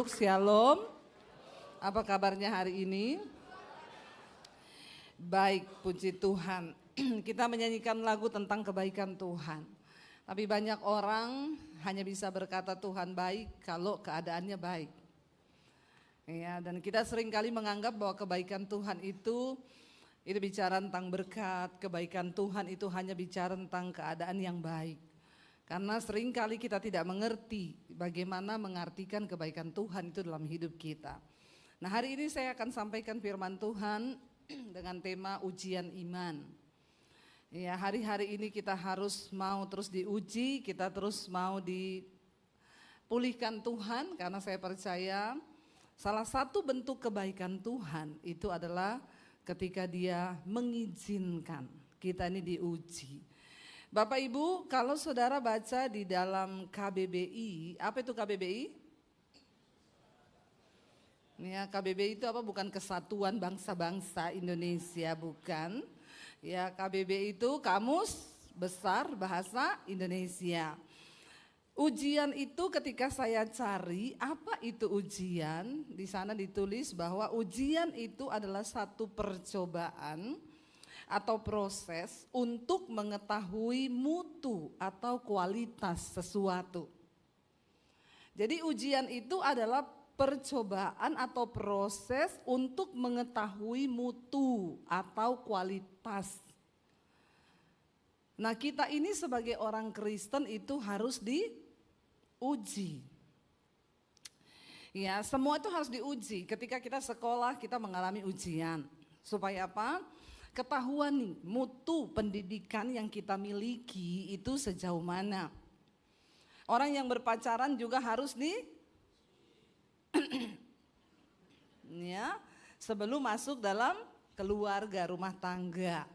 Shalom, apa kabarnya hari ini? Baik, puji Tuhan. Kita menyanyikan lagu tentang kebaikan Tuhan. Tapi banyak orang hanya bisa berkata Tuhan baik kalau keadaannya baik. Ya, dan kita seringkali menganggap bahwa kebaikan Tuhan itu bicara tentang berkat, kebaikan Tuhan itu hanya bicara tentang keadaan yang baik. Karena seringkali kita tidak mengerti bagaimana mengartikan kebaikan Tuhan itu dalam hidup kita. Nah, hari ini saya akan sampaikan firman Tuhan dengan tema ujian iman. Ya, hari-hari ini kita harus mau terus diuji, kita terus mau dipulihkan Tuhan, karena saya percaya salah satu bentuk kebaikan Tuhan itu adalah ketika Dia mengizinkan kita ini diuji. Bapak Ibu, kalau saudara baca di dalam KBBI, apa itu KBBI? Ya, KBBI itu apa? Bukan Kesatuan Bangsa-Bangsa Indonesia, bukan. Ya, KBBI itu Kamus Besar Bahasa Indonesia. Ujian itu ketika saya cari, apa itu ujian? Di sana ditulis bahwa ujian itu adalah satu percobaan atau proses untuk mengetahui mutu atau kualitas sesuatu. Jadi ujian itu adalah percobaan atau proses untuk mengetahui mutu atau kualitas. Nah, kita ini sebagai orang Kristen itu harus diuji. Ya, semua itu harus diuji. Ketika kita sekolah, kita mengalami ujian. Supaya apa? Ketahuan nih, mutu pendidikan yang kita miliki itu sejauh mana. Orang yang berpacaran juga harus ya, sebelum masuk dalam keluarga, rumah tangga.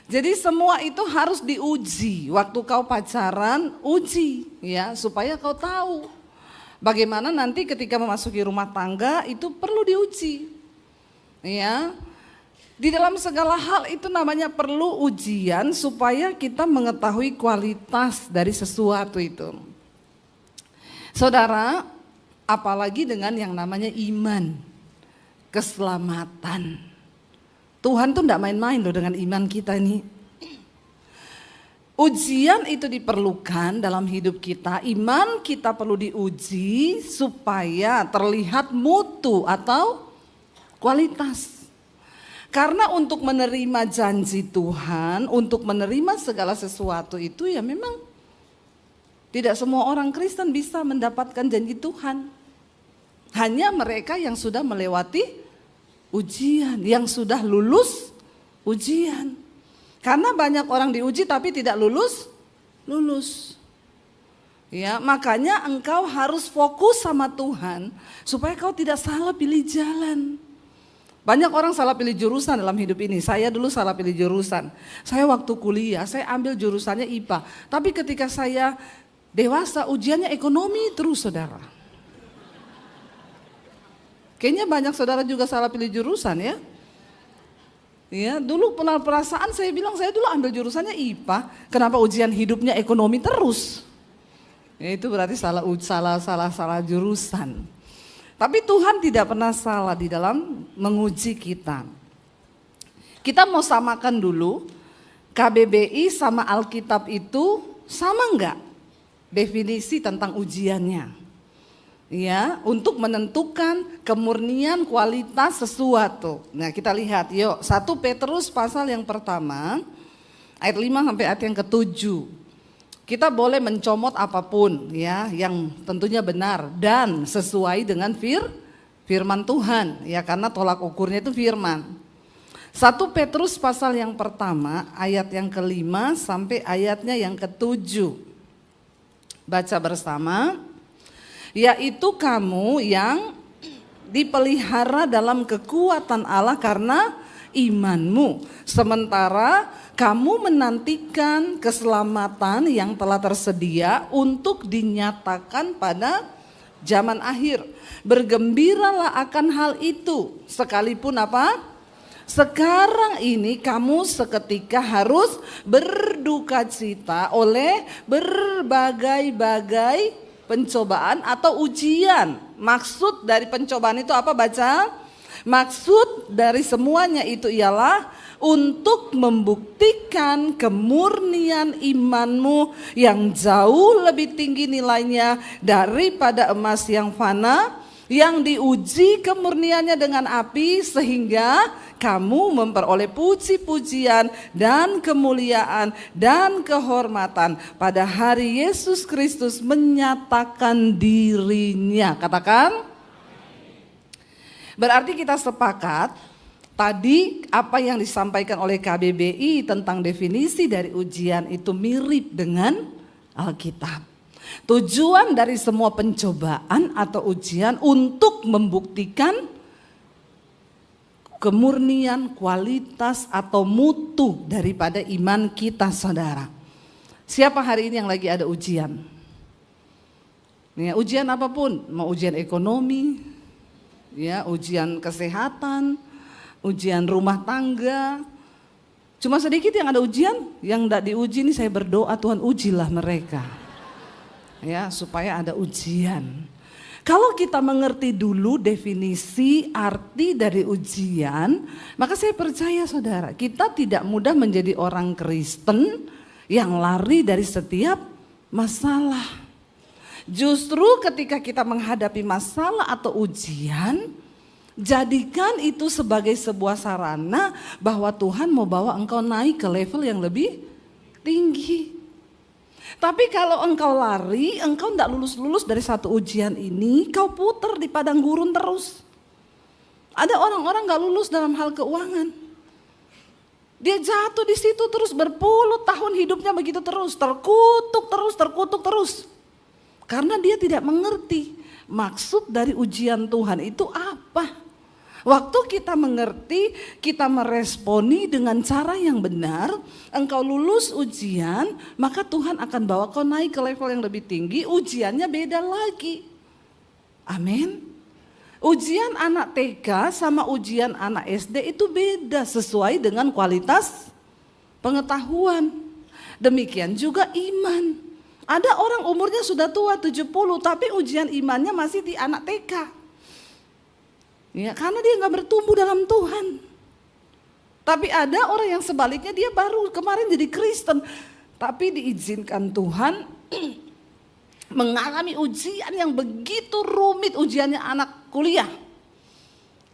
Jadi semua itu harus diuji. Waktu kau pacaran, uji ya, supaya kau tahu bagaimana nanti ketika memasuki rumah tangga itu perlu diuji. Ya. Di dalam segala hal itu namanya perlu ujian supaya kita mengetahui kualitas dari sesuatu itu. Saudara, apalagi dengan yang namanya iman, keselamatan. Tuhan tuh enggak main-main loh dengan iman kita ini. Ujian itu diperlukan dalam hidup kita, iman kita perlu diuji supaya terlihat mutu atau kualitas. Karena untuk menerima janji Tuhan, untuk menerima segala sesuatu itu ya memang tidak semua orang Kristen bisa mendapatkan janji Tuhan. Hanya mereka yang sudah melewati ujian, yang sudah lulus ujian. Karena banyak orang diuji tapi tidak lulus. Ya, makanya engkau harus fokus sama Tuhan supaya kau tidak salah pilih jalan. Banyak orang salah pilih jurusan dalam hidup ini. Saya dulu salah pilih jurusan. Saya waktu kuliah, saya ambil jurusannya IPA. Tapi ketika saya dewasa, ujiannya ekonomi terus, saudara. Kayaknya banyak saudara juga salah pilih jurusan ya. Ya, dulu pernah perasaan saya bilang saya dulu ambil jurusannya IPA. Kenapa ujian hidupnya ekonomi terus? Ya, itu berarti salah jurusan. Tapi Tuhan tidak pernah salah di dalam menguji kita. Kita mau samakan dulu, KBBI sama Alkitab itu sama enggak definisi tentang ujiannya? Ya, untuk menentukan kemurnian kualitas sesuatu. Nah, kita lihat yuk, 1 Petrus pasal yang pertama, ayat 5 sampai ayat yang ke-7. Kita boleh mencomot apapun ya yang tentunya benar dan sesuai dengan firman Tuhan ya, karena tolak ukurnya itu firman. 1 Petrus pasal yang pertama ayat yang ke-5 sampai ayatnya yang ke-7. Baca bersama. Yaitu kamu yang dipelihara dalam kekuatan Allah karena imanmu, sementara kamu menantikan keselamatan yang telah tersedia untuk dinyatakan pada zaman akhir. Bergembiralah akan hal itu, sekalipun apa? Sekarang ini kamu seketika harus berduka cita oleh berbagai-bagai pencobaan atau ujian Maksud dari pencobaan itu apa, baca? Maksud dari semuanya itu ialah untuk membuktikan kemurnian imanmu yang jauh lebih tinggi nilainya daripada emas yang fana, yang diuji kemurniannya dengan api, sehingga kamu memperoleh puji-pujian dan kemuliaan dan kehormatan pada hari Yesus Kristus menyatakan dirinya. Katakan. Berarti kita sepakat tadi apa yang disampaikan oleh KBBI tentang definisi dari ujian itu mirip dengan Alkitab. Tujuan dari semua pencobaan atau ujian untuk membuktikan kemurnian, kualitas atau mutu daripada iman kita, saudara. Siapa hari ini yang lagi ada ujian? Ya, ujian apapun, mau ujian ekonomi, ya, ujian kesehatan, ujian rumah tangga. Cuma sedikit yang ada ujian, yang tidak diuji ini saya berdoa Tuhan ujilah mereka. Ya, supaya ada ujian. Kalau kita mengerti dulu definisi arti dari ujian, maka saya percaya saudara, kita tidak mudah menjadi orang Kristen yang lari dari setiap masalah. Justru ketika kita menghadapi masalah atau ujian, jadikan itu sebagai sebuah sarana bahwa Tuhan mau bawa engkau naik ke level yang lebih tinggi. Tapi kalau engkau lari, engkau tidak lulus-lulus dari satu ujian ini, kau putar di padang gurun terus. Ada orang-orang gak lulus dalam hal keuangan. Dia jatuh di situ terus berpuluh tahun hidupnya begitu terus, terkutuk terus. Karena dia tidak mengerti maksud dari ujian Tuhan itu apa. Waktu kita mengerti, kita meresponi dengan cara yang benar, engkau lulus ujian, maka Tuhan akan bawa kau naik ke level yang lebih tinggi, ujiannya beda lagi. Amin. Ujian anak TK sama ujian anak SD itu beda sesuai dengan kualitas pengetahuan. Demikian juga iman. Ada orang umurnya sudah tua 70 tapi ujian imannya masih di anak TK. Ya, karena dia nggak bertumbuh dalam Tuhan. Tapi ada orang yang sebaliknya, dia baru kemarin jadi Kristen, tapi diizinkan Tuhan mengalami ujian yang begitu rumit, ujiannya anak kuliah.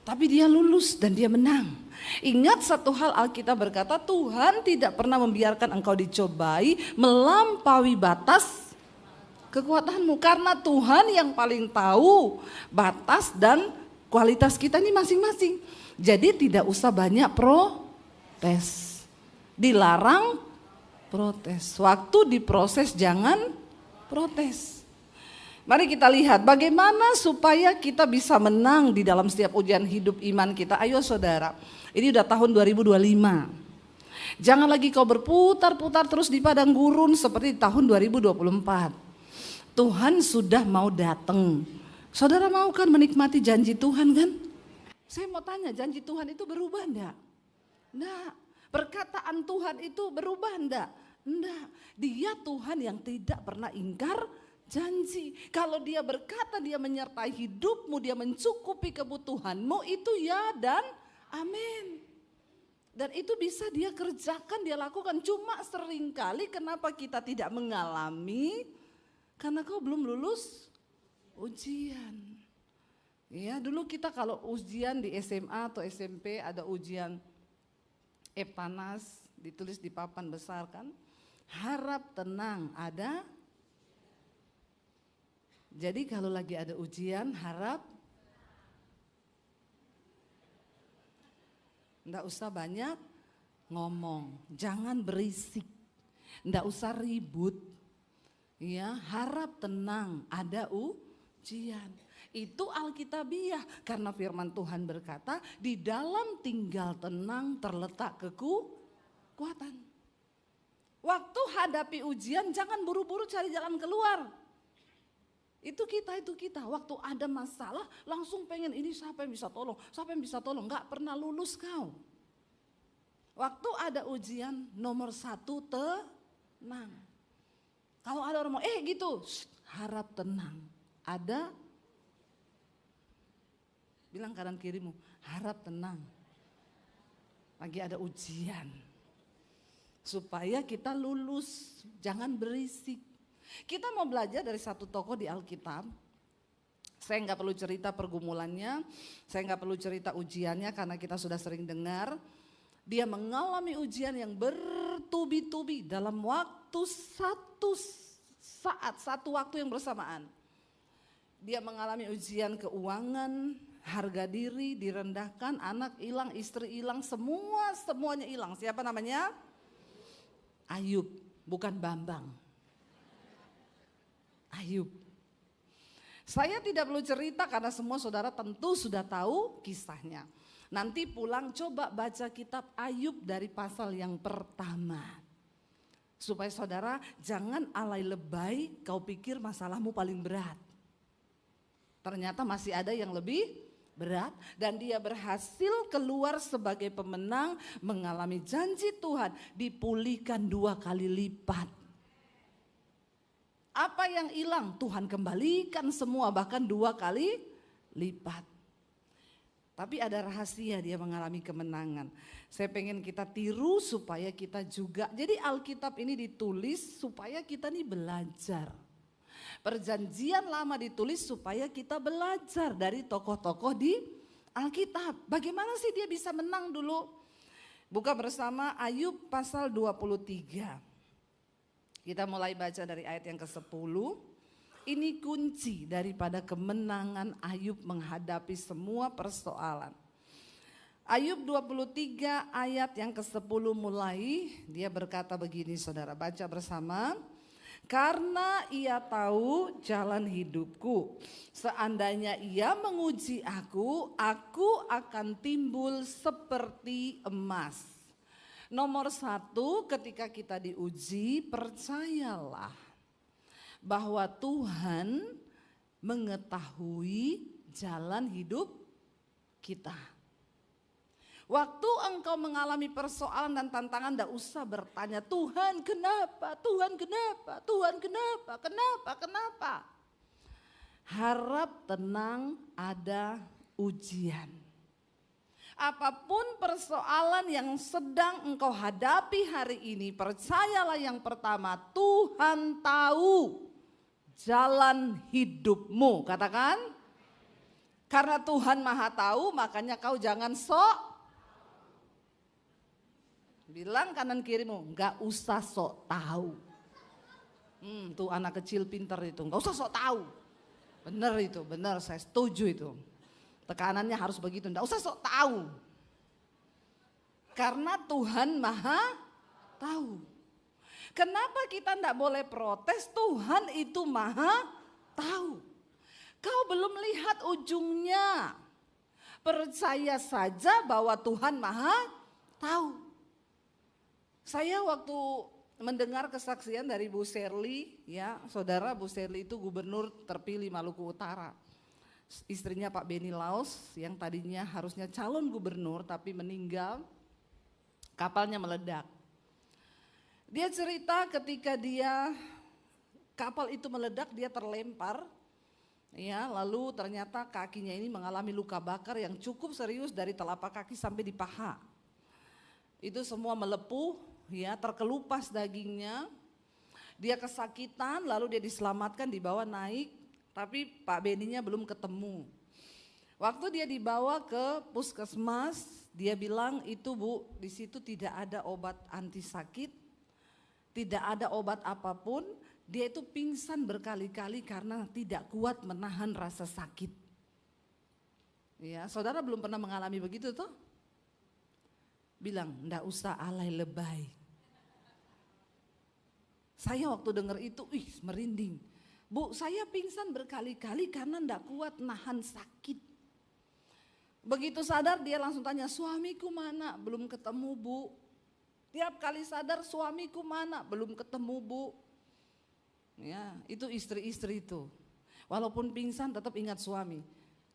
Tapi dia lulus dan dia menang. Ingat satu hal, Alkitab berkata Tuhan tidak pernah membiarkan engkau dicobai melampaui batas kekuatanmu. Karena Tuhan yang paling tahu batas dan kualitas kita ini masing-masing. Jadi tidak usah banyak protes. Dilarang protes. Waktu diproses jangan protes. Mari kita lihat bagaimana supaya kita bisa menang di dalam setiap ujian hidup iman kita. Ayo saudara, ini udah tahun 2025. Jangan lagi kau berputar-putar terus di padang gurun seperti di tahun 2024. Tuhan sudah mau datang. Saudara mau kan menikmati janji Tuhan kan? Saya mau tanya, janji Tuhan itu berubah enggak? Enggak. Perkataan Tuhan itu berubah enggak? Enggak. Dia Tuhan yang tidak pernah ingkar janji. Kalau dia berkata dia menyertai hidupmu, dia mencukupi kebutuhanmu, itu ya dan amin. Dan itu bisa dia kerjakan, dia lakukan. Cuma seringkali kenapa kita tidak mengalami? Karena kau belum lulus ujian. Ya, dulu kita kalau ujian di SMA atau SMP ada ujian Eptanas ditulis di papan besar kan. Harap tenang ada. Jadi kalau lagi ada ujian harap enggak usah banyak ngomong, jangan berisik. Enggak usah ribut. Ya, harap tenang ada ujian. Itu Alkitabiah karena firman Tuhan berkata di dalam tinggal tenang terletak kekuatan. Waktu hadapi ujian jangan buru-buru cari jalan keluar. Itu kita. Waktu ada masalah langsung pengen ini siapa yang bisa tolong. Gak pernah lulus kau. Waktu ada ujian nomor 1 tenang. Kalau ada orang mau gitu harap tenang. Ada Bilang kanan kirimu, harap tenang. Lagi ada ujian. Supaya kita lulus, jangan berisik. Kita mau belajar dari satu tokoh di Alkitab. Saya nggak perlu cerita pergumulannya, saya nggak perlu cerita ujiannya karena kita sudah sering dengar. Dia mengalami ujian yang bertubi-tubi dalam waktu satu saat, satu waktu yang bersamaan. Dia mengalami ujian keuangan, harga diri direndahkan, anak hilang, istri hilang, semuanya hilang. Siapa namanya? Ayub, bukan Bambang. Ayub. Saya tidak perlu cerita karena semua saudara tentu sudah tahu kisahnya. Nanti pulang coba baca kitab Ayub dari pasal yang pertama. Supaya saudara jangan alay lebay kau pikir masalahmu paling berat. Ternyata masih ada yang lebih berat dan dia berhasil keluar sebagai pemenang, mengalami janji Tuhan dipulihkan 2 kali lipat. Apa yang hilang Tuhan kembalikan semua, bahkan 2 kali lipat. Tapi ada rahasia dia mengalami kemenangan. Saya pengen kita tiru supaya kita juga, jadi Alkitab ini ditulis supaya kita nih belajar. Perjanjian lama ditulis supaya kita belajar dari tokoh-tokoh di Alkitab. Bagaimana sih dia bisa menang dulu? Buka bersama Ayub pasal 23. Kita mulai baca dari ayat yang ke-10. Ini kunci daripada kemenangan Ayub menghadapi semua persoalan. Ayub 23 ayat yang ke-10 mulai, dia berkata begini saudara, baca bersama. Karena ia tahu jalan hidupku, seandainya ia menguji aku akan timbul seperti emas. Nomor 1, ketika kita diuji, percayalah bahwa Tuhan mengetahui jalan hidup kita. Waktu engkau mengalami persoalan dan tantangan, tidak usah bertanya, Tuhan kenapa, Tuhan kenapa, Tuhan kenapa, kenapa. Harap tenang, ada ujian. Apapun persoalan yang sedang engkau hadapi hari ini, percayalah yang pertama, Tuhan tahu jalan hidupmu, katakan. Karena Tuhan Maha tahu, makanya kau jangan sok. Bilang kanan kirimu, nggak usah sok tahu. Tuh anak kecil pintar itu, nggak usah sok tahu. Benar itu, benar, saya setuju itu. Tekanannya harus begitu, nggak usah sok tahu. Karena Tuhan Maha tahu. Kenapa kita nggak boleh protes? Tuhan itu Maha tahu. Kau belum lihat ujungnya. Percaya saja bahwa Tuhan Maha tahu. Saya waktu mendengar kesaksian dari Bu Serly, ya saudara, Bu Serly itu gubernur terpilih Maluku Utara. Istrinya Pak Beni Laos yang tadinya harusnya calon gubernur tapi meninggal, kapalnya meledak. Dia cerita ketika kapal itu meledak, dia terlempar, ya lalu ternyata kakinya ini mengalami luka bakar yang cukup serius dari telapak kaki sampai di paha. Itu semua melepuh. Ya, terkelupas dagingnya, dia kesakitan, lalu dia diselamatkan, dibawa naik, tapi Pak Beninya belum ketemu. Waktu dia dibawa ke puskesmas, dia bilang itu Bu, di situ tidak ada obat anti sakit, tidak ada obat apapun, dia itu pingsan berkali-kali karena tidak kuat menahan rasa sakit. Ya, saudara belum pernah mengalami begitu toh? Bilang, enggak usah alay lebay. Saya waktu dengar itu, merinding. Bu, saya pingsan berkali-kali karena enggak kuat nahan sakit. Begitu sadar dia langsung tanya, suamiku mana? Belum ketemu Bu. Tiap kali sadar, suamiku mana? Belum ketemu Bu. Ya, itu istri-istri itu. Walaupun pingsan tetap ingat suami.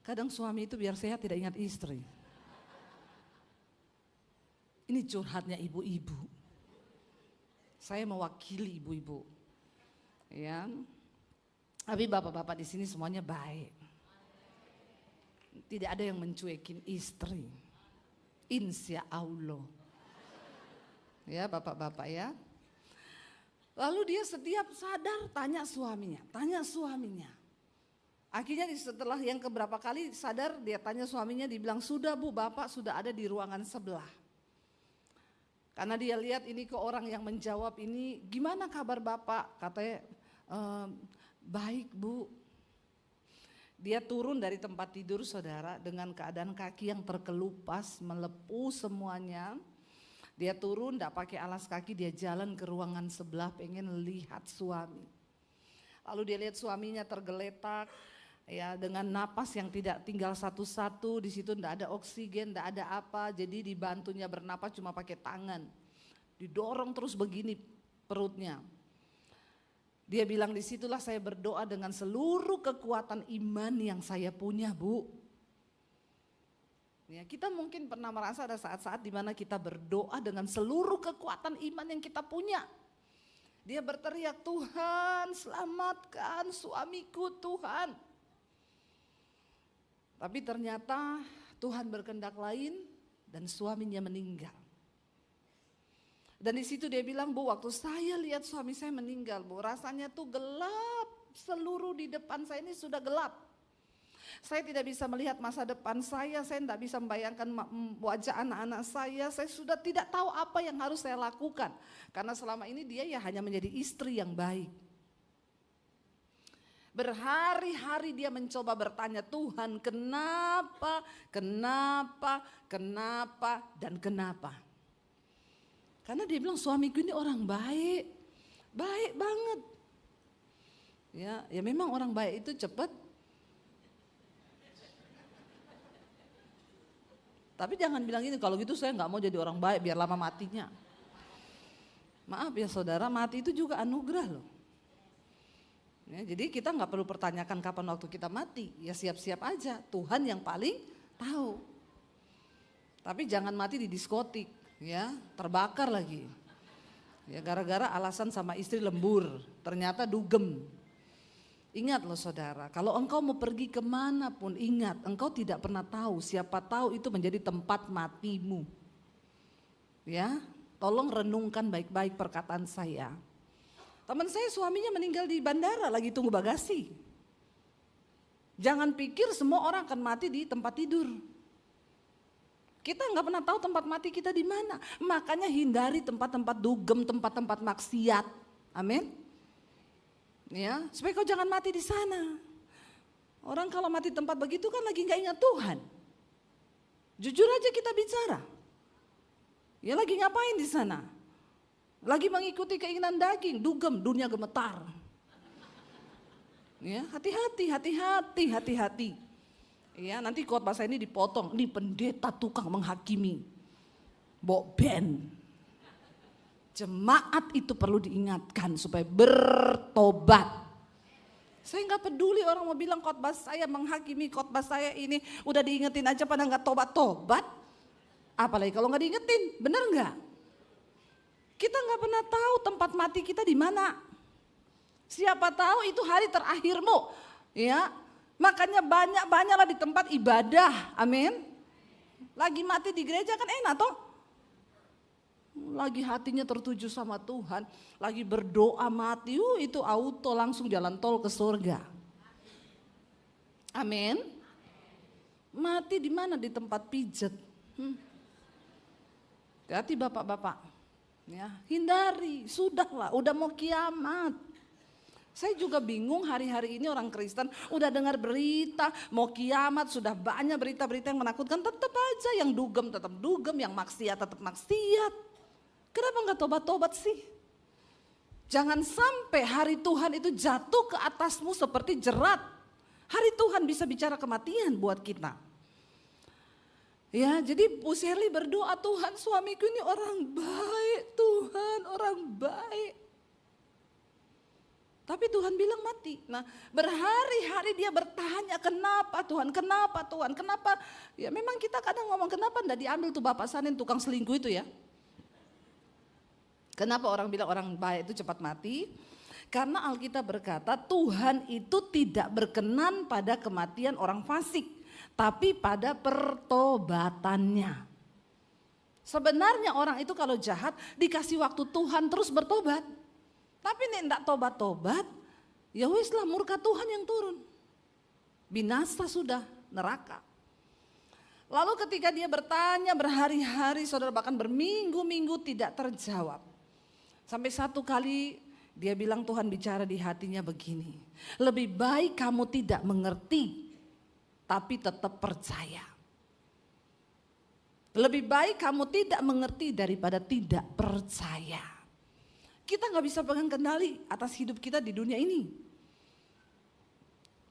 Kadang suami itu biar sehat tidak ingat istri. Ini curhatnya ibu-ibu. Saya mewakili ibu-ibu, ya. Tapi bapak-bapak di sini semuanya baik. Tidak ada yang mencuekin istri. Insya Allah. Ya bapak-bapak ya. Lalu dia setiap sadar tanya suaminya. Akhirnya setelah yang keberapa kali sadar dia tanya suaminya, dibilang sudah bu, bapak sudah ada di ruangan sebelah. Karena dia lihat ini ke orang yang menjawab ini, gimana kabar bapak? Katanya baik bu. Dia turun dari tempat tidur saudara dengan keadaan kaki yang terkelupas, melepuh semuanya. Dia turun, tidak pakai alas kaki, dia jalan ke ruangan sebelah pengen lihat suami. Lalu dia lihat suaminya tergeletak ya dengan napas yang tidak tinggal satu-satu, di situ tidak ada oksigen, tidak ada apa. Jadi dibantunya bernapas cuma pakai tangan. Didorong terus begini perutnya. Dia bilang disitulah saya berdoa dengan seluruh kekuatan iman yang saya punya bu. Ya, kita mungkin pernah merasa ada saat-saat di mana kita berdoa dengan seluruh kekuatan iman yang kita punya. Dia berteriak, Tuhan selamatkan suamiku Tuhan. Tapi ternyata Tuhan berkehendak lain dan suaminya meninggal. Dan di situ dia bilang, bu, waktu saya lihat suami saya meninggal, bu, rasanya tuh gelap, seluruh di depan saya ini sudah gelap. Saya tidak bisa melihat masa depan saya tidak bisa membayangkan wajah anak-anak saya sudah tidak tahu apa yang harus saya lakukan. Karena selama ini dia ya hanya menjadi istri yang baik. Berhari-hari dia mencoba bertanya, Tuhan kenapa, dan kenapa. Karena dia bilang suamiku ini orang baik, baik banget. Ya memang orang baik itu cepat. Tapi jangan bilang gini, kalau gitu saya nggak mau jadi orang baik biar lama matinya. Maaf ya saudara, mati itu juga anugerah loh. Ya, jadi kita nggak perlu pertanyakan kapan waktu kita mati, ya siap-siap aja. Tuhan yang paling tahu. Tapi jangan mati di diskotik. Ya terbakar lagi ya gara-gara alasan sama istri lembur, ternyata dugem. Ingat loh saudara, kalau engkau mau pergi kemanapun, ingat engkau tidak pernah tahu, siapa tahu itu menjadi tempat matimu. Ya tolong renungkan baik-baik perkataan saya. Teman saya suaminya meninggal di bandara lagi tunggu bagasi. Jangan pikir semua orang akan mati di tempat tidur. Kita nggak pernah tahu tempat mati kita di mana. Makanya hindari tempat-tempat dugem, tempat-tempat maksiat. Amin. Ya, supaya kau jangan mati di sana. Orang kalau mati tempat begitu kan lagi nggak ingat Tuhan. Jujur aja kita bicara. Ya lagi ngapain di sana? Lagi mengikuti keinginan daging, dugem, dunia gemetar. Ya, hati-hati. Ya, nanti khotbah saya ini dipotong, ini pendeta tukang menghakimi. Ben. Jemaat itu perlu diingatkan supaya bertobat. Saya nggak peduli orang mau bilang khotbah saya menghakimi, khotbah saya ini udah diingetin aja pada nggak tobat. Apalagi kalau nggak diingetin, bener nggak? Kita nggak pernah tahu tempat mati kita di mana. Siapa tahu itu hari terakhirmu, ya. Makanya banyaklah di tempat ibadah, amin. Lagi mati di gereja kan enak toh. Lagi hatinya tertuju sama Tuhan, lagi berdoa mati, itu auto langsung jalan tol ke surga. Amin. Mati di mana? Di tempat pijet. Hati bapak-bapak, ya hindari, sudahlah, udah mau kiamat. Saya juga bingung hari-hari ini orang Kristen udah dengar berita mau kiamat, sudah banyak berita-berita yang menakutkan, tetap aja yang dugem tetap dugem, yang maksiat tetap maksiat. Kenapa nggak tobat-tobat sih? Jangan sampai hari Tuhan itu jatuh ke atasmu seperti jerat. Hari Tuhan bisa bicara kematian buat kita. Ya, jadi Bu Sherly berdoa, Tuhan suamiku ini orang baik, Tuhan orang baik. Tapi Tuhan bilang mati. Nah berhari-hari dia bertanya kenapa Tuhan, kenapa. Ya memang kita kadang ngomong kenapa enggak diambil tuh Bapak Sanin tukang selingkuh itu ya. Kenapa orang bilang orang baik itu cepat mati? Karena Alkitab berkata Tuhan itu tidak berkenan pada kematian orang fasik. tapi pada pertobatannya. Sebenarnya orang itu kalau jahat dikasih waktu Tuhan terus bertobat. Tapi nek ndak tobat-tobat, ya weslah murka Tuhan yang turun. Binasa sudah, neraka. Lalu ketika dia bertanya berhari-hari, saudara, bahkan berminggu-minggu tidak terjawab. Sampai satu kali dia bilang, Tuhan bicara di hatinya begini, lebih baik kamu tidak mengerti tapi tetap percaya. Lebih baik kamu tidak mengerti daripada tidak percaya. Kita gak bisa pegang kendali atas hidup kita di dunia ini.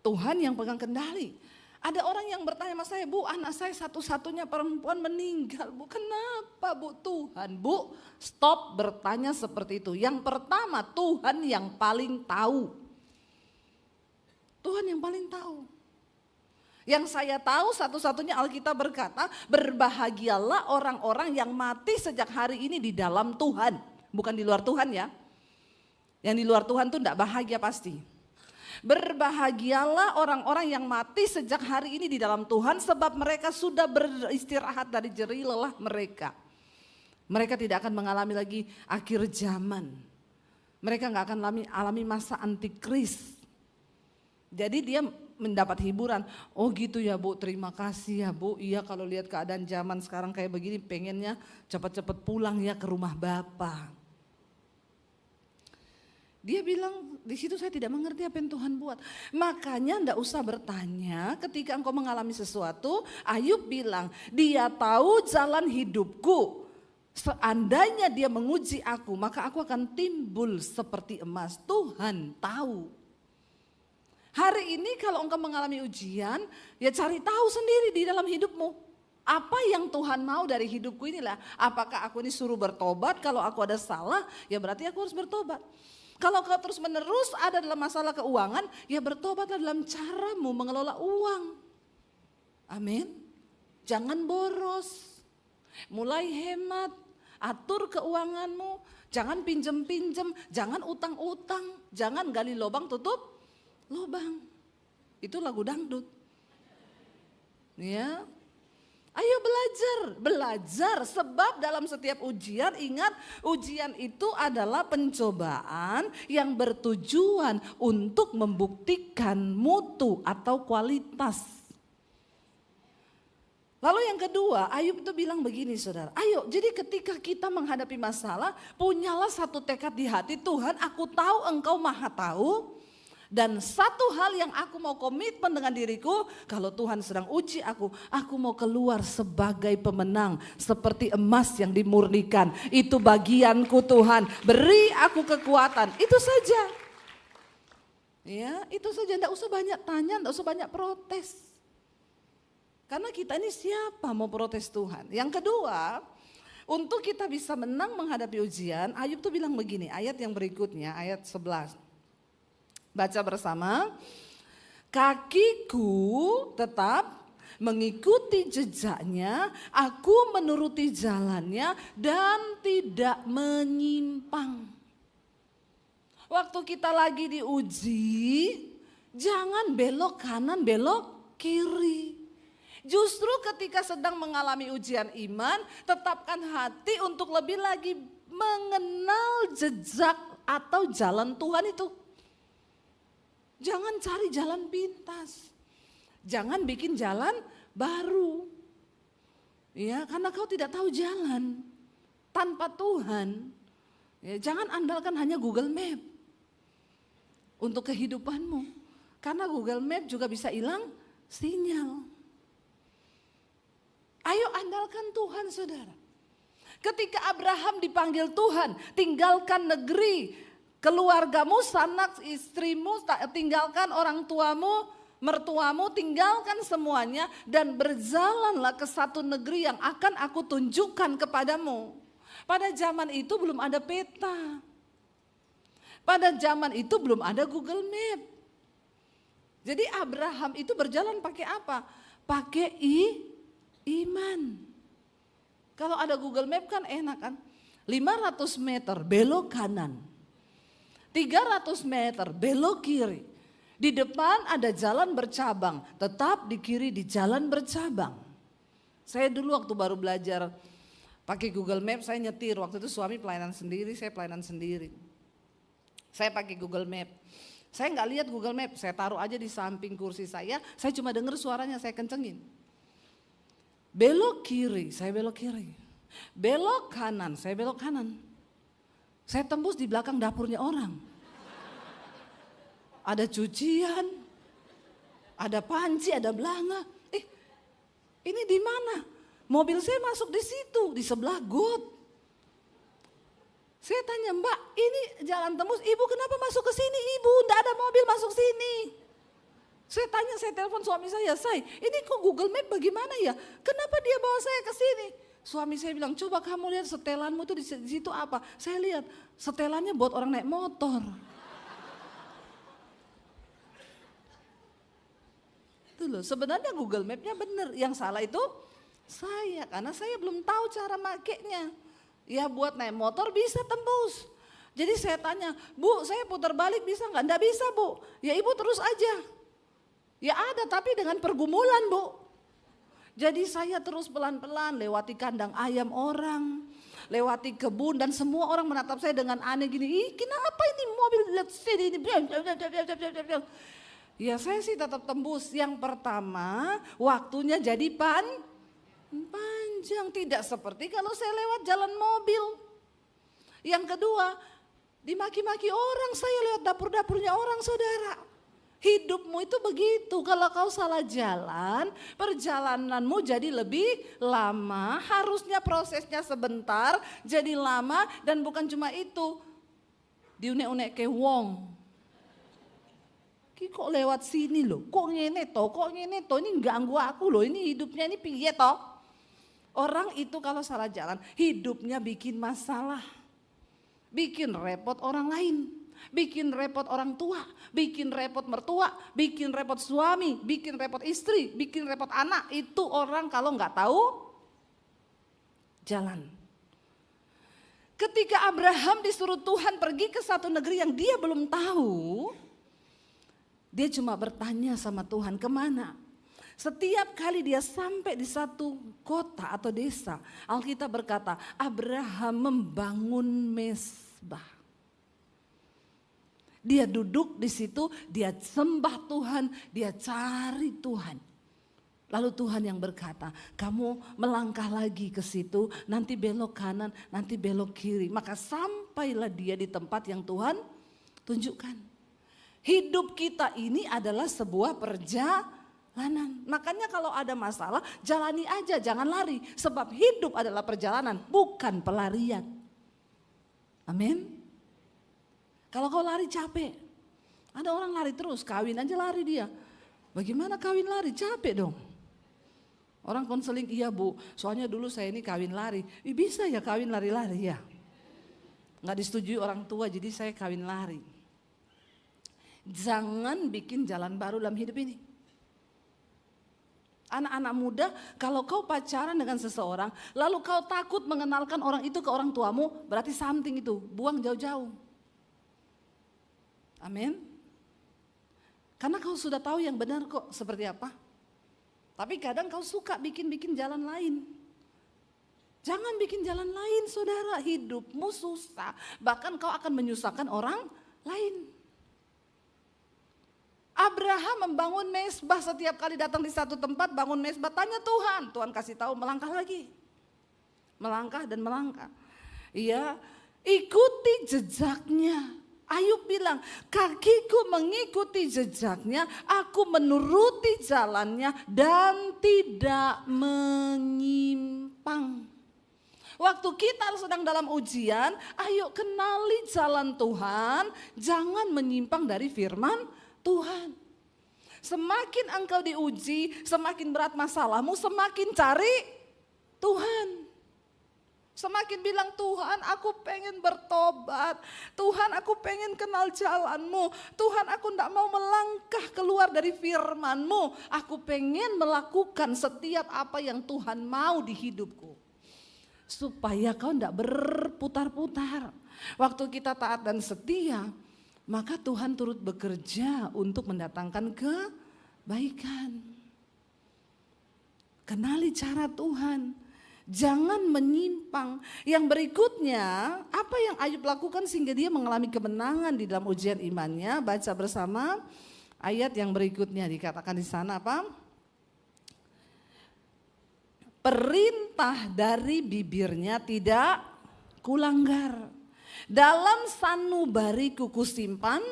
Tuhan yang pegang kendali. Ada orang yang bertanya sama saya, Bu, anak saya satu-satunya perempuan meninggal. Bu, kenapa Bu? Tuhan, Bu, stop bertanya seperti itu. Yang pertama, Tuhan yang paling tahu. Tuhan yang paling tahu. Yang saya tahu satu-satunya Alkitab berkata, berbahagialah orang-orang yang mati sejak hari ini di dalam Tuhan. Bukan di luar Tuhan ya. Yang di luar Tuhan tuh enggak bahagia pasti. Berbahagialah orang-orang yang mati sejak hari ini di dalam Tuhan, sebab mereka sudah beristirahat dari jerih lelah mereka. Mereka tidak akan mengalami lagi akhir zaman. Mereka enggak akan alami masa antikris. Jadi dia mendapat hiburan. Oh gitu ya Bu, terima kasih ya Bu. Iya, kalau lihat keadaan zaman sekarang kayak begini, pengennya cepat-cepat pulang ya ke rumah Bapa. Dia bilang, di situ saya tidak mengerti apa yang Tuhan buat. Makanya enggak usah bertanya ketika engkau mengalami sesuatu. Ayub bilang, dia tahu jalan hidupku. Seandainya dia menguji aku, maka aku akan timbul seperti emas. Tuhan tahu. Hari ini kalau engkau mengalami ujian, ya cari tahu sendiri di dalam hidupmu. Apa yang Tuhan mau dari hidupku inilah. Apakah aku ini suruh bertobat? Kalau aku ada salah, ya berarti aku harus bertobat. Kalau kau terus menerus ada dalam masalah keuangan, ya bertobatlah dalam caramu mengelola uang. Amin. Jangan boros. Mulai hemat. Atur keuanganmu. Jangan pinjem-pinjem. Jangan utang-utang. Jangan gali lubang tutup lubang. Itu lagu dangdut. Ya. Ayo belajar sebab dalam setiap ujian, ingat, ujian itu adalah pencobaan yang bertujuan untuk membuktikan mutu atau kualitas. Lalu yang kedua, Ayub itu bilang begini, saudara. Ayo, jadi ketika kita menghadapi masalah, punyalah satu tekad di hati, Tuhan, aku tahu Engkau Maha Tahu. Dan satu hal yang aku mau komitmen dengan diriku, kalau Tuhan sedang uji aku mau keluar sebagai pemenang. Seperti emas yang dimurnikan, itu bagianku Tuhan. Beri aku kekuatan, itu saja. Ya, itu saja, enggak usah banyak tanya, enggak usah banyak protes. Karena kita ini siapa mau protes Tuhan. Yang kedua, untuk kita bisa menang menghadapi ujian, Ayub tuh bilang begini, ayat yang berikutnya, ayat 11. Baca bersama. Kakiku tetap mengikuti jejaknya, aku menuruti jalannya dan tidak menyimpang. Waktu kita lagi diuji, jangan belok kanan, belok kiri. Justru ketika sedang mengalami ujian iman, tetapkan hati untuk lebih lagi mengenal jejak atau jalan Tuhan itu. Jangan cari jalan pintas. Jangan bikin jalan baru. Ya, karena kau tidak tahu jalan tanpa Tuhan. Ya, jangan andalkan hanya Google Map untuk kehidupanmu. Karena Google Map juga bisa hilang sinyal. Ayo andalkan Tuhan, saudara. Ketika Abraham dipanggil Tuhan, tinggalkan negeri, keluargamu, sanak istrimu, tinggalkan orang tuamu, mertuamu, tinggalkan semuanya dan berjalanlah ke satu negeri yang akan aku tunjukkan kepadamu. Pada zaman itu belum ada peta. Pada zaman itu belum ada Google Map. Jadi Abraham itu berjalan pakai apa? Pakai iman. Kalau ada Google Map kan enak kan? 500 meter belok kanan. 300 meter belok kiri. Di depan ada jalan bercabang, tetap di kiri di jalan bercabang. Saya dulu waktu baru belajar pakai Google Maps, saya nyetir. Waktu itu suami pelayanan sendiri, saya pelayanan sendiri. Saya pakai Google Map. Saya nggak lihat Google Map, saya taruh aja di samping kursi saya cuma dengar suaranya, saya kencengin. Belok kiri, saya belok kiri. Belok kanan, saya belok kanan. Saya tembus di belakang dapurnya orang. Ada cucian, ada panci, ada belanga. Ini di mana? Mobil saya masuk di situ, di sebelah got. Saya tanya, Mbak, ini jalan tembus, Ibu kenapa masuk ke sini? Ibu, enggak ada mobil masuk sini. Saya tanya, saya telepon suami saya, ini kok Google Map bagaimana ya? Kenapa dia bawa saya ke sini? Suami saya bilang, coba kamu lihat setelanmu tuh di situ apa? Saya lihat, setelannya buat orang naik motor. Itu loh, sebenarnya Google Map-nya benar, yang salah itu saya, karena saya belum tahu cara makainya. Ya buat naik motor bisa tembus. Jadi saya tanya, Bu saya putar balik bisa nggak? Nggak bisa Bu, ya Ibu terus aja. Ya ada tapi dengan pergumulan Bu. Jadi saya terus pelan-pelan lewati kandang ayam orang, lewati kebun dan semua orang menatap saya dengan aneh gini. Ih kenapa ini mobil lihat sini ini. Ya saya sih tetap tembus. Yang pertama waktunya jadi panjang, tidak seperti kalau saya lewat jalan mobil. Yang kedua, dimaki-maki orang, saya lewat dapur-dapurnya orang saudara. Hidupmu itu begitu, kalau kau salah jalan, perjalananmu jadi lebih lama, harusnya prosesnya sebentar, jadi lama dan bukan cuma itu. Diunek-unek ke wong. Ki kok lewat sini loh, kok ngene to, ini ganggu aku loh, ini hidupnya ini piye toh. Orang itu kalau salah jalan, hidupnya bikin masalah. Bikin repot orang lain, bikin repot orang tua, bikin repot mertua, bikin repot suami, bikin repot istri, bikin repot anak. Itu orang kalau nggak tahu jalan. Ketika Abraham disuruh Tuhan pergi ke satu negeri yang dia belum tahu, dia cuma bertanya sama Tuhan, kemana? Setiap kali dia sampai di satu kota atau desa, Alkitab berkata, Abraham membangun mezbah. Dia duduk di situ, dia sembah Tuhan, dia cari Tuhan. Lalu Tuhan yang berkata, kamu melangkah lagi ke situ, nanti belok kanan, nanti belok kiri. Maka sampailah dia di tempat yang Tuhan tunjukkan. Hidup kita ini adalah sebuah perjalanan. Makanya kalau ada masalah, jalani aja, jangan lari. Sebab hidup adalah perjalanan, bukan pelarian. Amin. Kalau kau lari capek. Ada orang lari terus, kawin aja lari dia. Bagaimana kawin lari? Capek dong. Orang konseling, iya Bu, soalnya dulu saya ini kawin lari. Bisa ya kawin lari-lari ya. Nggak disetujui orang tua, jadi saya kawin lari. Jangan bikin jalan baru dalam hidup ini. Anak-anak muda, kalau kau pacaran dengan seseorang, lalu kau takut mengenalkan orang itu ke orang tuamu, berarti something itu, buang jauh-jauh. Amin. Karena kau sudah tahu yang benar kok seperti apa. Tapi kadang kau suka bikin-bikin jalan lain. Jangan bikin jalan lain saudara, hidupmu susah. Bahkan kau akan menyusahkan orang lain. Abraham membangun mezbah, setiap kali datang di satu tempat bangun mezbah, tanya Tuhan. Tuhan kasih tahu melangkah lagi. Melangkah dan melangkah. Iya, ikuti jejaknya. Ayub bilang, kakiku mengikuti jejaknya, aku menuruti jalannya dan tidak menyimpang. Waktu kita sedang dalam ujian, ayo kenali jalan Tuhan, jangan menyimpang dari firman Tuhan. Semakin engkau diuji, semakin berat masalahmu, semakin cari Tuhan. Semakin bilang, Tuhan aku pengen bertobat, Tuhan aku pengen kenal jalanmu, Tuhan aku tidak mau melangkah keluar dari firman-Mu, aku pengen melakukan setiap apa yang Tuhan mau di hidupku. Supaya kau tidak berputar-putar. Waktu kita taat dan setia, maka Tuhan turut bekerja untuk mendatangkan kebaikan. Kenali cara Tuhan, jangan menyimpang. Yang berikutnya, apa yang Ayub lakukan sehingga dia mengalami kemenangan di dalam ujian imannya? Baca bersama ayat yang berikutnya, dikatakan di sana apa? Perintah dari bibirnya tidak kulanggar. Dalam sanubariku kusimpan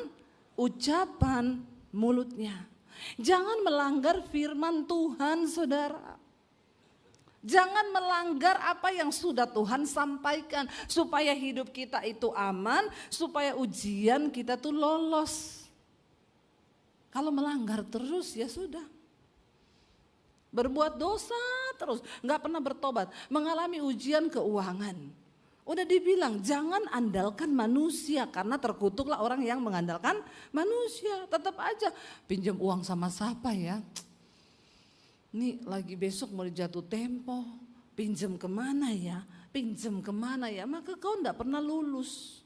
ucapan mulutnya. Jangan melanggar firman Tuhan, saudara. Jangan melanggar apa yang sudah Tuhan sampaikan, supaya hidup kita itu aman, supaya ujian kita tuh lolos. Kalau melanggar terus ya sudah. Berbuat dosa terus, nggak pernah bertobat, mengalami ujian keuangan. Udah dibilang jangan andalkan manusia, karena terkutuklah orang yang mengandalkan manusia. Tetap aja pinjam uang sama siapa ya? Nih lagi besok mau jatuh tempo, pinjam kemana ya? Pinjam kemana ya? Maka kau enggak pernah lulus.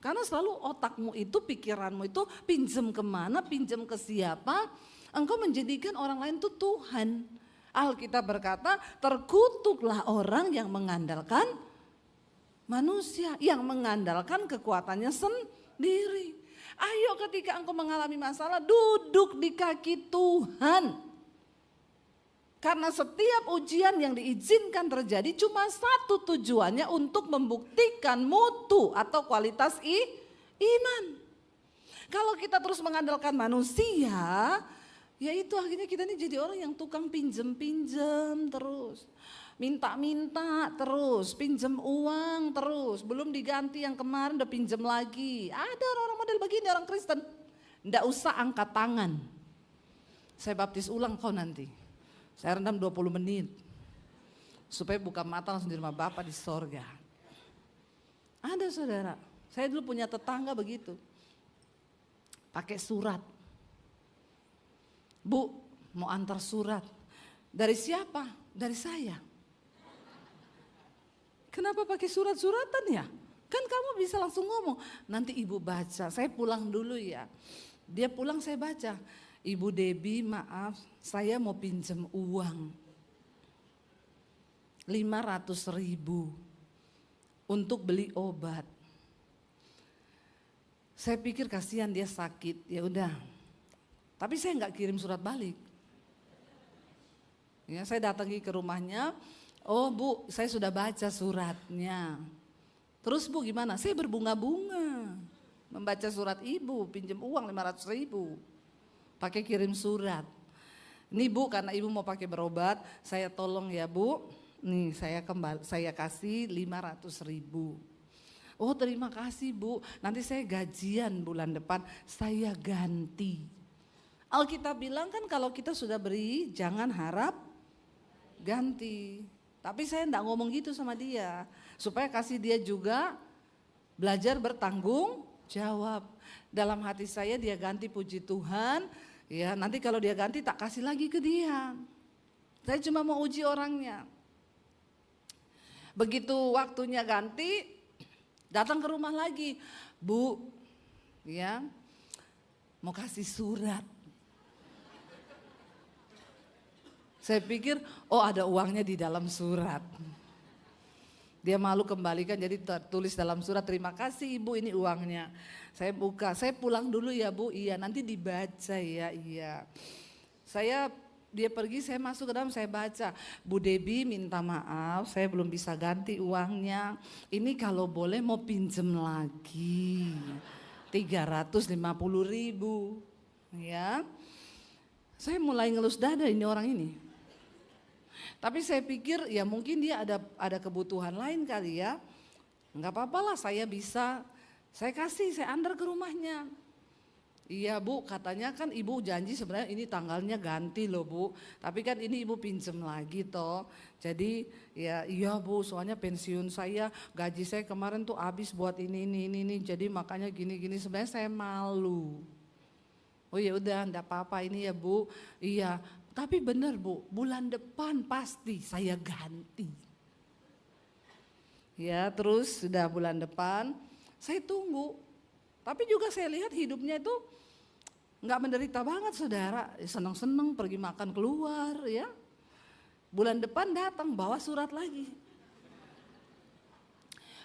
Karena selalu otakmu itu, pikiranmu itu pinjam kemana, pinjam ke siapa? Engkau menjadikan orang lain itu Tuhan. Alkitab berkata terkutuklah orang yang mengandalkan manusia, yang mengandalkan kekuatannya sendiri. Ayo ketika engkau mengalami masalah, duduk di kaki Tuhan. Karena setiap ujian yang diizinkan terjadi cuma satu tujuannya, untuk membuktikan mutu atau kualitas iman. Kalau kita terus mengandalkan manusia, ya itu akhirnya kita ini jadi orang yang tukang pinjem-pinjem terus. Minta-minta terus, pinjem uang terus, belum diganti yang kemarin udah pinjem lagi. Ada orang-orang model begini, orang Kristen. Nggak usah angkat tangan. Saya baptis ulang kau nanti. Saya rendam 20 menit. Supaya buka mata langsung di rumah Bapa di sorga. Ada saudara, saya dulu punya tetangga begitu. Pakai surat. Bu, mau antar surat. Dari siapa? Dari saya. Kenapa pakai surat-suratan ya? Kan kamu bisa langsung ngomong, nanti ibu baca, saya pulang dulu ya. Dia pulang saya baca, Ibu Debbie maaf saya mau pinjam uang 500.000 untuk beli obat. Saya pikir kasihan dia sakit, ya udah. Tapi saya nggak kirim surat balik. Ya, saya datangi ke rumahnya. Oh Bu, saya sudah baca suratnya. Terus Bu gimana? Saya berbunga-bunga membaca surat ibu, pinjam uang 500.000. Pakai kirim surat. Nih Bu, karena ibu mau pakai berobat, saya tolong ya Bu. Nih saya kasih 500.000. Oh terima kasih Bu, nanti saya gajian bulan depan, saya ganti. Alkitab bilang kan kalau kita sudah beri jangan harap ganti. Tapi saya enggak ngomong gitu sama dia, supaya kasih dia juga belajar bertanggung jawab. Dalam hati saya dia ganti, puji Tuhan, ya nanti kalau dia ganti tak kasih lagi ke dia. Saya cuma mau uji orangnya. Begitu waktunya ganti, datang ke rumah lagi, Bu, ya mau kasih surat. Saya pikir, oh ada uangnya di dalam surat. Dia malu kembalikan, jadi tertulis dalam surat, terima kasih Ibu ini uangnya. Saya buka, saya pulang dulu ya Bu, iya nanti dibaca ya, iya. Dia pergi, saya masuk ke dalam, saya baca. Bu Debbie minta maaf, saya belum bisa ganti uangnya. Ini kalau boleh mau pinjem lagi, 350.000, ya. Saya mulai ngelus dada ini orang ini. Tapi saya pikir ya mungkin dia ada kebutuhan lain kali ya. Enggak apa-apa lah, saya bisa. Saya kasih, saya antar ke rumahnya. Iya Bu, katanya kan ibu janji sebenarnya ini tanggalnya ganti loh Bu. Tapi kan ini ibu pinjem lagi toh. Jadi ya iya Bu, soalnya pensiun saya, gaji saya kemarin tuh habis buat ini. Jadi makanya gini. Sebenarnya saya malu. Oh ya udah enggak apa-apa ini ya Bu. Iya. Tapi benar Bu, bulan depan pasti saya ganti. Ya terus sudah bulan depan saya tunggu. Tapi juga saya lihat hidupnya itu nggak menderita banget saudara, senang-senang pergi makan keluar ya. Bulan depan datang bawa surat lagi.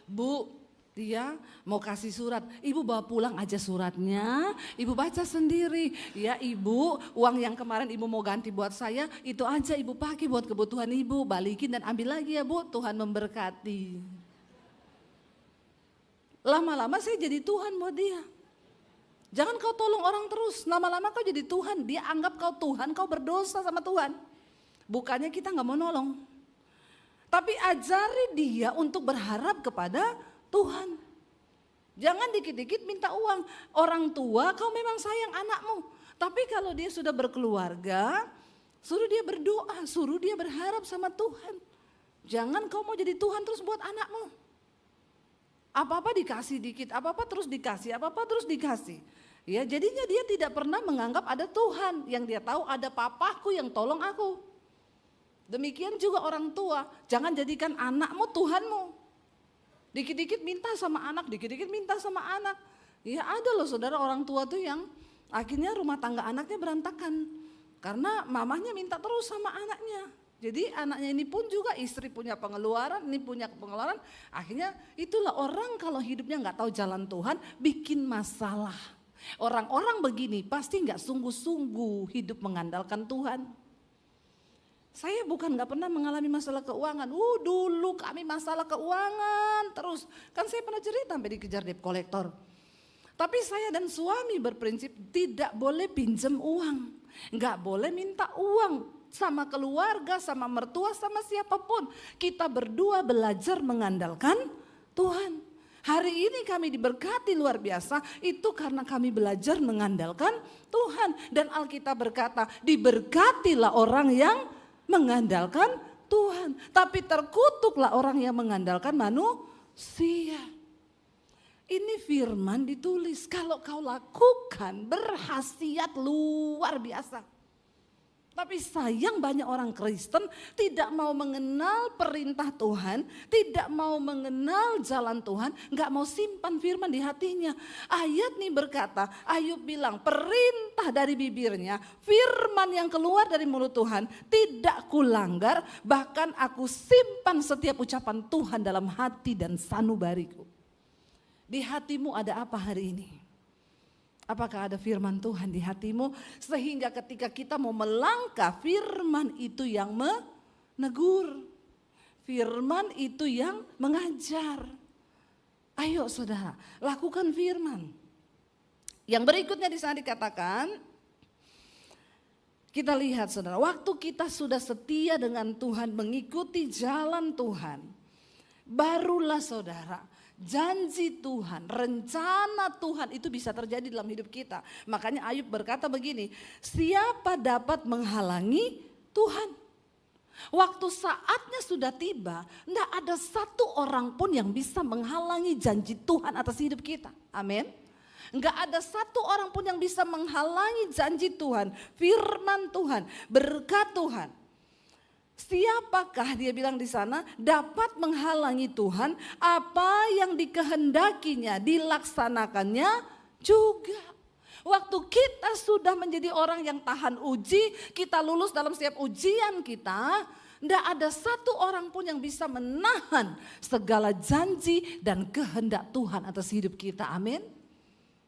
Bu, dia mau kasih surat, ibu bawa pulang aja suratnya, ibu baca sendiri. Ya ibu, uang yang kemarin ibu mau ganti buat saya, itu aja ibu pakai buat kebutuhan ibu, balikin dan ambil lagi ya bu, Tuhan memberkati. Lama-lama saya jadi Tuhan buat dia. Jangan kau tolong orang terus, lama-lama kau jadi Tuhan, dia anggap kau Tuhan, kau berdosa sama Tuhan. Bukannya kita gak mau nolong. Tapi ajari dia untuk berharap kepada Tuhan. Jangan dikit-dikit minta uang. Orang tua kau memang sayang anakmu. Tapi kalau dia sudah berkeluarga, suruh dia berdoa, suruh dia berharap sama Tuhan. Jangan kau mau jadi Tuhan terus buat anakmu. Apa-apa dikasih dikit, apa-apa terus dikasih, apa-apa terus dikasih. Ya, jadinya dia tidak pernah menganggap ada Tuhan. Yang dia tahu ada papaku yang tolong aku. Demikian juga orang tua, jangan jadikan anakmu Tuhanmu. Dikit-dikit minta sama anak, dikit-dikit minta sama anak. Ya ada loh saudara orang tua tuh yang akhirnya rumah tangga anaknya berantakan. Karena mamahnya minta terus sama anaknya. Jadi anaknya ini pun juga istri punya pengeluaran, ini punya pengeluaran. Akhirnya itulah orang kalau hidupnya gak tahu jalan Tuhan bikin masalah. Orang-orang begini pasti gak sungguh-sungguh hidup mengandalkan Tuhan. Saya bukan gak pernah mengalami masalah keuangan. Dulu kami masalah keuangan terus. Kan saya pernah cerita sampai dikejar debt collector. Tapi saya dan suami berprinsip tidak boleh pinjam uang. Gak boleh minta uang sama keluarga, sama mertua, sama siapapun. Kita berdua belajar mengandalkan Tuhan. Hari ini kami diberkati luar biasa itu karena kami belajar mengandalkan Tuhan. Dan Alkitab berkata diberkatilah orang yang mengandalkan Tuhan, tapi terkutuklah orang yang mengandalkan manusia. Ini firman ditulis, kalau kau lakukan berkhasiat luar biasa. Tapi sayang banyak orang Kristen tidak mau mengenal perintah Tuhan, tidak mau mengenal jalan Tuhan, gak mau simpan firman di hatinya. Ayat nih berkata, Ayub bilang perintah dari bibirnya, firman yang keluar dari mulut Tuhan tidak kulanggar, bahkan aku simpan setiap ucapan Tuhan dalam hati dan sanubariku. Di hatimu ada apa hari ini? Apakah ada firman Tuhan di hatimu sehingga ketika kita mau melangkah firman itu yang menegur. Firman itu yang mengajar. Ayo saudara lakukan firman. Yang berikutnya di sana dikatakan, kita lihat saudara, waktu kita sudah setia dengan Tuhan mengikuti jalan Tuhan. Barulah saudara janji Tuhan, rencana Tuhan itu bisa terjadi dalam hidup kita. Makanya Ayub berkata begini, siapa dapat menghalangi Tuhan? Waktu saatnya sudah tiba, tidak ada satu orang pun yang bisa menghalangi janji Tuhan atas hidup kita. Amin. Enggak ada satu orang pun yang bisa menghalangi janji Tuhan, firman Tuhan, berkat Tuhan. Siapakah dia bilang di sana dapat menghalangi Tuhan apa yang dikehendakinya dilaksanakannya juga. Waktu kita sudah menjadi orang yang tahan uji, kita lulus dalam setiap ujian kita, tidak ada satu orang pun yang bisa menahan segala janji dan kehendak Tuhan atas hidup kita. Amin.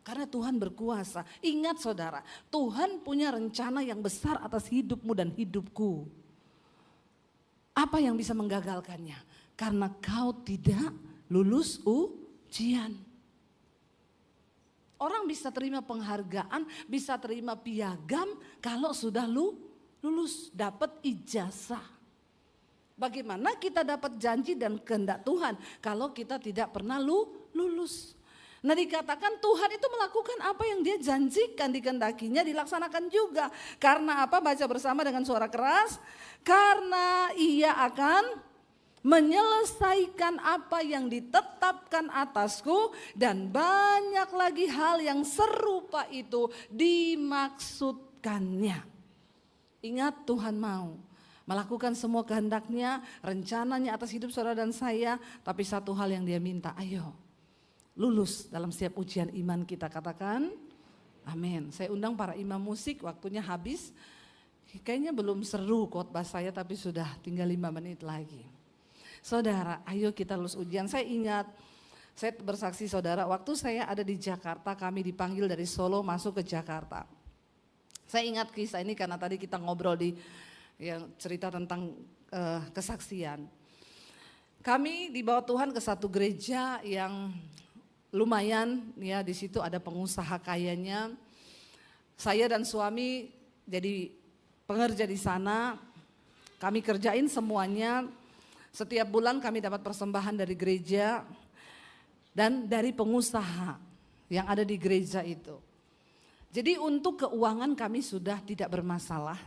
Karena Tuhan berkuasa. Ingat saudara, Tuhan punya rencana yang besar atas hidupmu dan hidupku. Apa yang bisa menggagalkannya? Karena kau tidak lulus ujian. Orang bisa terima penghargaan, bisa terima piagam kalau sudah lulus, dapat ijazah. Bagaimana kita dapat janji dan kehendak Tuhan kalau kita tidak pernah lulus? Nah dikatakan Tuhan itu melakukan apa yang dia janjikan dikehendakinya dilaksanakan juga. Karena apa? Baca bersama dengan suara keras. Karena ia akan menyelesaikan apa yang ditetapkan atasku dan banyak lagi hal yang serupa itu dimaksudkannya. Ingat Tuhan mau melakukan semua kehendaknya, rencananya atas hidup saudara dan saya. Tapi satu hal yang dia minta, ayo lulus dalam setiap ujian iman kita. Katakan amin. Saya undang para imam musik, waktunya habis. Kayaknya belum seru khotbah saya, tapi sudah tinggal 5 menit lagi. Saudara, ayo kita lulus ujian. Saya ingat, saya bersaksi saudara, waktu saya ada di Jakarta, kami dipanggil dari Solo masuk ke Jakarta. Saya ingat kisah ini karena tadi kita ngobrol di yang cerita tentang kesaksian. Kami dibawa Tuhan ke satu gereja yang lumayan, ya di situ ada pengusaha kayanya. Saya dan suami jadi pengerja di sana, kami kerjain semuanya. Setiap bulan kami dapat persembahan dari gereja dan dari pengusaha yang ada di gereja itu. Jadi untuk keuangan kami sudah tidak bermasalah.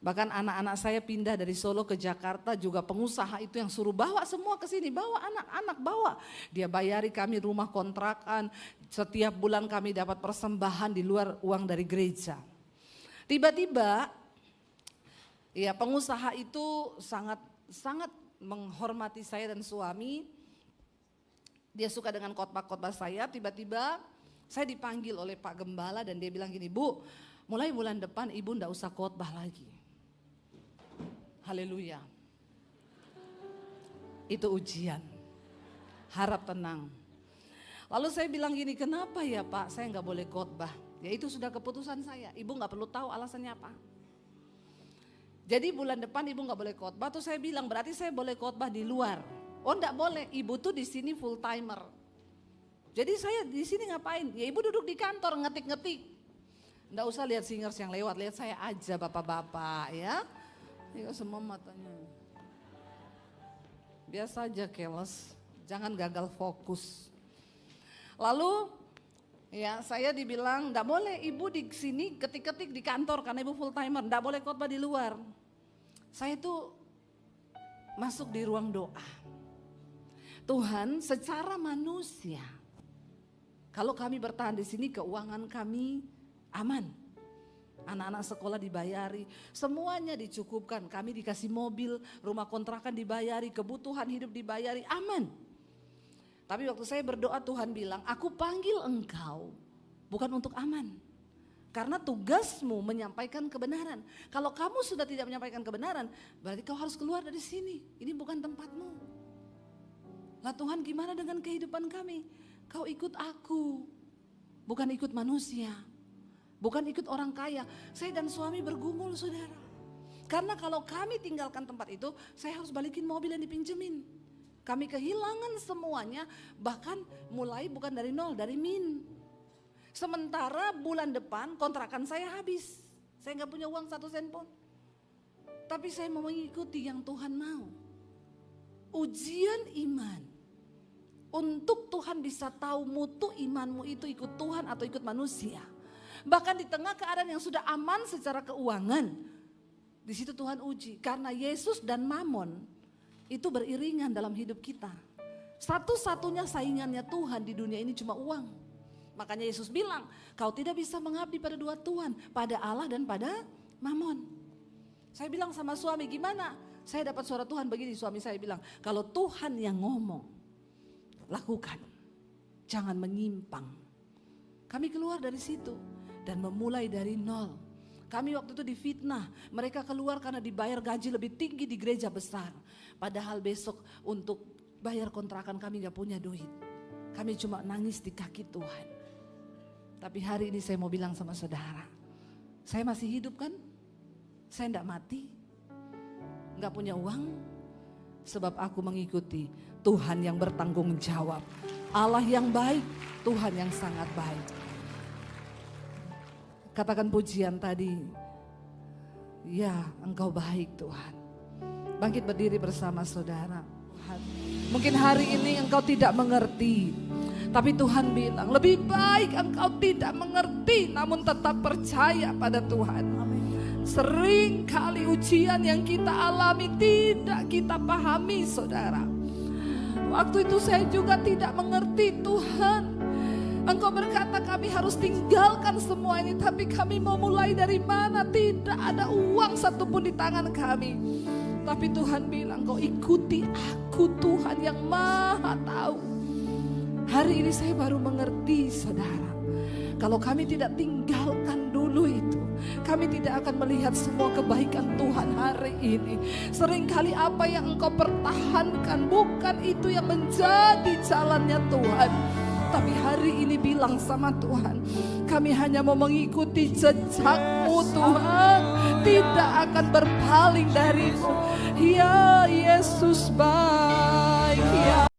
Bahkan anak-anak saya pindah dari Solo ke Jakarta juga pengusaha itu yang suruh bawa semua ke sini, bawa anak-anak, bawa. Dia bayari kami rumah kontrakan, setiap bulan kami dapat persembahan di luar uang dari gereja. Tiba-tiba ya pengusaha itu sangat menghormati saya dan suami. Dia suka dengan khotbah-khotbah saya. Tiba-tiba saya dipanggil oleh Pak Gembala dan dia bilang gini, Bu, mulai bulan depan ibu ndak usah khotbah lagi. Haleluya. Itu ujian. Harap tenang. Lalu saya bilang gini, kenapa ya Pak saya nggak boleh khotbah? Ya itu sudah keputusan saya. Ibu nggak perlu tahu alasannya apa. Jadi bulan depan ibu nggak boleh khotbah. Tuh saya bilang berarti saya boleh khotbah di luar. Oh nggak boleh. Ibu tuh di sini full timer. Jadi saya di sini ngapain? Ya ibu duduk di kantor ngetik-ngetik. Nggak usah lihat singers yang lewat. Lihat saya aja bapak-bapak ya. Ini semua matanya. Biasa aja keles. Jangan gagal fokus. Lalu ya saya dibilang nggak boleh ibu di sini ketik-ketik di kantor karena ibu full timer. Nggak boleh khotbah di luar. Saya tuh masuk di ruang doa. Tuhan secara manusia, kalau kami bertahan di sini keuangan kami aman. Anak-anak sekolah dibayari, semuanya dicukupkan. Kami dikasih mobil, rumah kontrakan dibayari, kebutuhan hidup dibayari, aman. Tapi waktu saya berdoa Tuhan bilang, aku panggil engkau bukan untuk aman. Karena tugasmu menyampaikan kebenaran. Kalau kamu sudah tidak menyampaikan kebenaran, berarti kau harus keluar dari sini. Ini bukan tempatmu. Lah Tuhan gimana dengan kehidupan kami? Kau ikut aku, bukan ikut manusia. Bukan ikut orang kaya. Saya dan suami bergumul saudara. Karena kalau kami tinggalkan tempat itu, saya harus balikin mobil yang dipinjemin. Kami kehilangan semuanya, bahkan mulai bukan dari nol, dari min. Sementara bulan depan kontrakan saya habis. Saya gak punya uang 1 sen pun. Tapi saya mau mengikuti yang Tuhan mau. Ujian iman. Untuk Tuhan bisa tahu mutu imanmu itu ikut Tuhan atau ikut manusia. Bahkan di tengah keadaan yang sudah aman secara keuangan. Di situ Tuhan uji. Karena Yesus dan Mamon itu beriringan dalam hidup kita. Satu-satunya saingannya Tuhan di dunia ini cuma uang. Makanya Yesus bilang, kau tidak bisa mengabdi pada 2 Tuhan, pada Allah dan pada Mamon. Saya bilang sama suami, gimana? Saya dapat suara Tuhan begini, suami saya bilang, kalau Tuhan yang ngomong, lakukan. Jangan menyimpang. Kami keluar dari situ dan memulai dari nol. Kami waktu itu difitnah, mereka keluar karena dibayar gaji lebih tinggi di gereja besar. Padahal besok untuk bayar kontrakan kami gak punya duit. Kami cuma nangis di kaki Tuhan. Tapi hari ini saya mau bilang sama saudara, saya masih hidup kan? Saya enggak mati, enggak punya uang, sebab aku mengikuti Tuhan yang bertanggung jawab. Allah yang baik, Tuhan yang sangat baik. Katakan pujian tadi, ya engkau baik Tuhan. Bangkit berdiri bersama saudara. Mungkin hari ini engkau tidak mengerti. Tapi Tuhan bilang lebih baik engkau tidak mengerti namun tetap percaya pada Tuhan. Sering kali ujian yang kita alami tidak kita pahami saudara. Waktu itu saya juga tidak mengerti Tuhan. Engkau berkata kami harus tinggalkan semua ini. Tapi kami mau mulai dari mana? Tidak ada uang satupun di tangan kami. Tapi Tuhan bilang kau ikuti aku Tuhan yang maha tahu. Hari ini saya baru mengerti, saudara. Kalau kami tidak tinggalkan dulu itu, kami tidak akan melihat semua kebaikan Tuhan hari ini. Seringkali apa yang engkau pertahankan bukan itu yang menjadi jalannya Tuhan. Tapi hari ini bilang sama Tuhan, kami hanya mau mengikuti jejak-Mu Tuhan, tidak akan berpaling darimu. Ya Yesus baik, ya